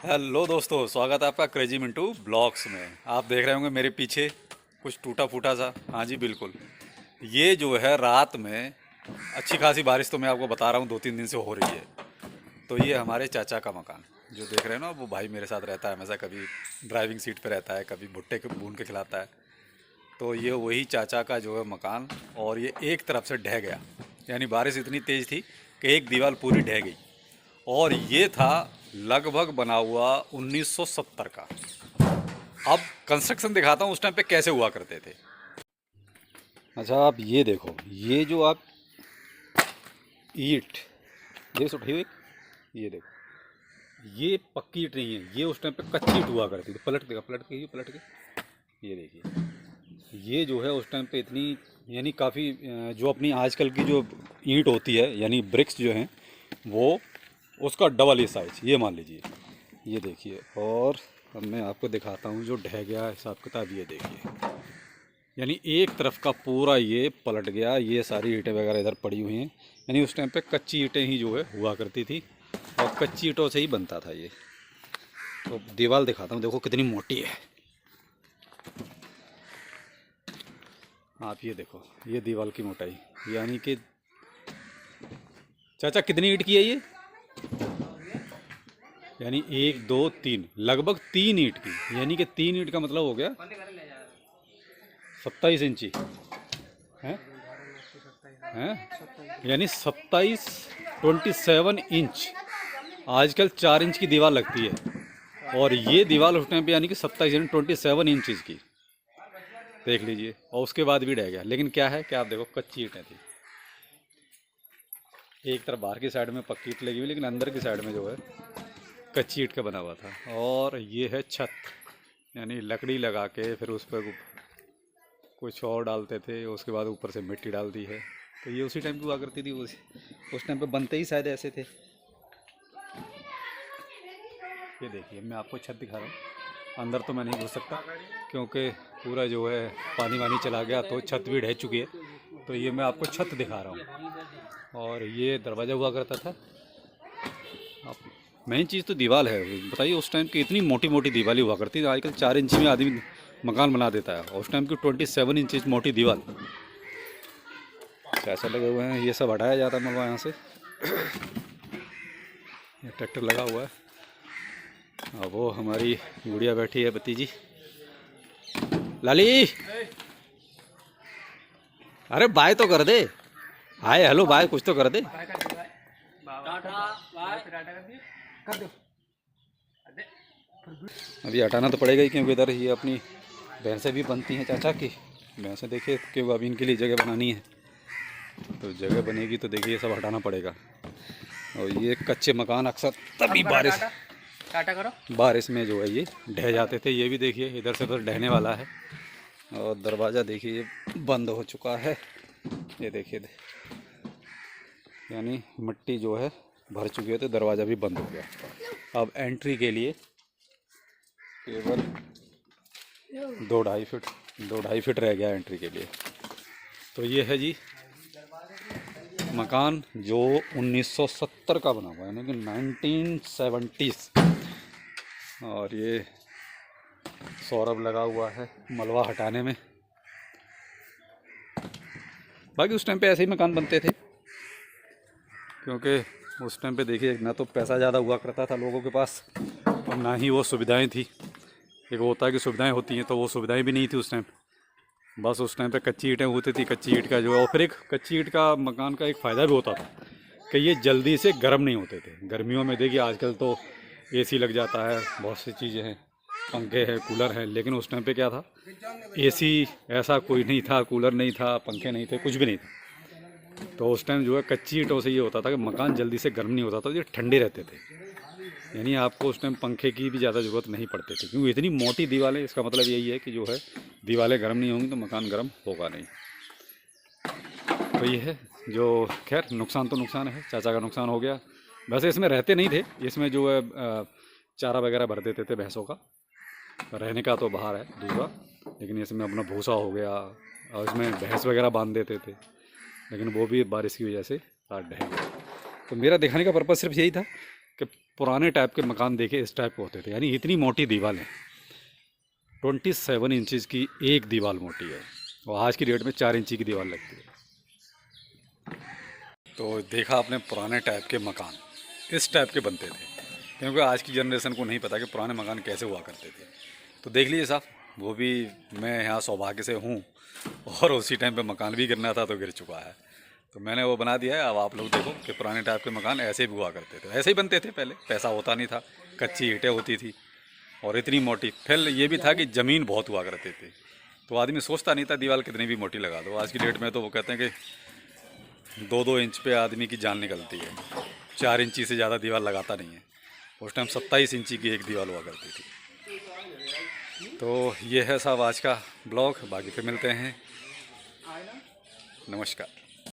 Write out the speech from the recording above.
Hello दोस्तों, स्वागत है आपका क्रेजी मिंटू ब्लॉग्स में। आप देख रहे होंगे मेरे पीछे कुछ टूटा फूटा सा। हाँ जी बिल्कुल, ये जो है रात में अच्छी खासी बारिश तो मैं आपको बता रहा हूँ 2-3 दिन से हो रही है। तो ये हमारे चाचा का मकान जो देख रहे हैं ना, वो भाई मेरे साथ रहता है हमेशा। कभी ड्राइविंग सीट पे रहता है, कभी भुट्टे के भून के खिलाता है। तो ये वही चाचा का जो है मकान, और ये एक तरफ से ढह गया। यानी बारिश इतनी तेज़ थी कि एक दीवार पूरी ढह गई। और ये था लगभग बना हुआ 1970 का। अब कंस्ट्रक्शन दिखाता हूँ उस टाइम पे कैसे हुआ करते थे। अच्छा, आप ये देखो, ये जो आप ईंट ये उठाई हुई, ये देखो, ये पक्की ईंट नहीं है, ये उस टाइम पे कच्ची ईंट हुआ करती थी। पलट देगा, पलट के, ये पलट के, ये देखिए, ये जो है उस टाइम पे इतनी, यानी काफ़ी जो अपनी आजकल की जो ईंट होती है, यानी ब्रिक्स जो हैं, वो उसका डबल ही साइज, ये मान लीजिए। ये देखिए, और अब मैं आपको दिखाता हूँ जो ढह गया हिसाब किताब। ये देखिए, यानी एक तरफ का पूरा ये पलट गया। ये सारी ईंटें वगैरह इधर पड़ी हुई हैं। यानी उस टाइम पे कच्ची ईंटें ही जो है हुआ करती थी, और कच्ची ईंटों से ही बनता था ये। तो दीवार दिखाता हूँ, देखो कितनी मोटी है। आप ये देखो, ये दीवार की मोटाई, यानी कि चाचा कितनी ईंट की है ये? यानी 1 2 3, लगभग 3 ईंट की। यानी कि 3 ईंट का मतलब हो गया 27 इंची है। हैं, यानी 27 आजकल 4 इंच की दीवार लगती है, और ये दीवार उस टाइम पे यानी कि 27 यानी 27 इंचज़ की। देख लीजिए, और उसके बाद भी रह गया। लेकिन क्या है, क्या आप देखो, कच्ची ईंटें थी। एक तरफ बाहर की साइड में पक्की ईंट लगी हुई, लेकिन अंदर की साइड में जो है कच्ची ईंट का बना हुआ था। और ये है छत, यानी लकड़ी लगा के फिर उस पर कुछ और डालते थे, उसके बाद ऊपर से मिट्टी डाल दी है। तो ये उसी टाइम की हुआ करती थी। उस टाइम पे बनते ही शायद ऐसे थे। ये देखिए, मैं आपको छत दिखा रहा हूँ। अंदर तो मैं नहीं घुस सकता क्योंकि पूरा जो है पानी वानी चला गया, तो छत भी ढह चुकी है। तो ये मैं आपको छत दिखा रहा हूँ। और ये दरवाज़ा हुआ करता था। आप मेन चीज़ तो दीवार है। बताइए, उस टाइम की इतनी मोटी मोटी दीवार हुआ करती थी। आजकल 4 इंच में आदमी मकान बना देता है, और उस टाइम की 27 इंच मोटी दीवार। कैसे लगे हुए हैं, ये सब हटाया जाता है मलबा यहाँ से। ये ट्रैक्टर लगा हुआ है, और वो हमारी गुड़िया बैठी है, भतीजी लाली। अरे बाय तो कर दे, हाय हेलो बाय कुछ तो कर दे। अभी हटाना तो पड़ेगा ही, क्योंकि इधर ये अपनी भैंसें भी बनती हैं चाचा की। भैंसें देखिए, क्योंकि अभी इनके लिए जगह बनानी है, तो जगह बनेगी तो देखिए ये सब हटाना पड़ेगा। और ये कच्चे मकान अक्सर तभी बारिश में जो है ये ढह जाते थे। ये भी देखिए, इधर से उधर ढहने वाला है। और दरवाज़ा देखिए ये बंद हो चुका है। ये देखिए, यानी मिट्टी जो है भर चुकी है, तो दरवाज़ा भी बंद हो गया। अब एंट्री के लिए केवल 2-2.5 फीट रह गया एंट्री के लिए। तो ये है जी मकान, जो 1970 का बना हुआ है, यानी कि 1970s। और ये सौरभ लगा हुआ है मलबा हटाने में। बाकी उस टाइम पे ऐसे ही मकान बनते थे, क्योंकि उस टाइम पे देखिए ना तो पैसा ज़्यादा हुआ करता था लोगों के पास, और ना ही वो सुविधाएं थी। एक होता है कि सुविधाएं होती हैं, तो वो सुविधाएं भी नहीं थी उस टाइम। बस उस टाइम पे कच्ची ईंटें होती थी, कच्ची ईंट का जो है। और फिर एक कच्ची ईंट का मकान का एक फ़ायदा भी होता था कि ये जल्दी से गर्म नहीं होते थे। गर्मियों में देखिए आजकल तो एसी लग जाता है, बहुत सी चीज़ें हैं, पंखे हैं, कूलर हैं। लेकिन उस टाइम पे क्या था, एसी ऐसा कोई नहीं था, कूलर नहीं था, पंखे नहीं थे, कुछ भी नहीं था। तो उस टाइम जो है कच्ची ईंटों से ये होता था कि मकान जल्दी से गर्म नहीं होता था, ये ठंडे रहते थे। यानी आपको उस टाइम पंखे की भी ज़्यादा ज़रूरत नहीं पड़ती थी, क्योंकि इतनी मोटी दीवारें। इसका मतलब यही है कि जो है दीवारें गर्म नहीं होंगी तो मकान गर्म होगा नहीं। तो ये है जो, खैर नुकसान तो नुकसान है, चाचा का नुकसान हो गया। वैसे इसमें रहते नहीं थे, इसमें जो है चारा वगैरह भर देते थे भैंसों का। रहने का तो बाहर है दूसरा, लेकिन इसमें अपना भूसा हो गया, और इसमें भैंस वगैरह बांध देते थे। लेकिन वो भी बारिश की वजह से रात ढह गया। तो मेरा दिखाने का पर्पज़ सिर्फ यही था कि पुराने टाइप के मकान देखे इस टाइप के होते थे, यानी इतनी मोटी दीवारें, 27 इंचज़ की एक दीवार मोटी है, और आज की डेट में 4 इंची की दीवार लगती है। तो देखा आपने पुराने टाइप के मकान इस टाइप के बनते थे, क्योंकि आज की जनरेशन को नहीं पता कि पुराने मकान कैसे हुआ करते थे। तो देख लीजिए साहब, वो भी मैं यहाँ सौभाग्य से हूँ, और उसी टाइम पे मकान भी गिरना था तो गिर चुका है, तो मैंने वो बना दिया है। अब आप लोग देखो कि पुराने टाइप के मकान ऐसे भी हुआ करते थे, ऐसे ही बनते थे पहले, पैसा होता नहीं था, कच्ची ईंटें होती थी और इतनी मोटी। फिर ये भी था कि ज़मीन बहुत हुआ करते थे, तो आदमी सोचता नहीं था दीवार कितनी भी मोटी लगा दो। आज की डेट में तो वो कहते हैं कि 2-2 इंच पे आदमी की जान निकलती है, 4 इंची से ज़्यादा दीवार लगाता नहीं है। उस टाइम 27 इंची की एक दीवार हुआ करती थी। तो ये है साहब आज का ब्लॉग, बाकी फिर मिलते हैं, नमस्कार।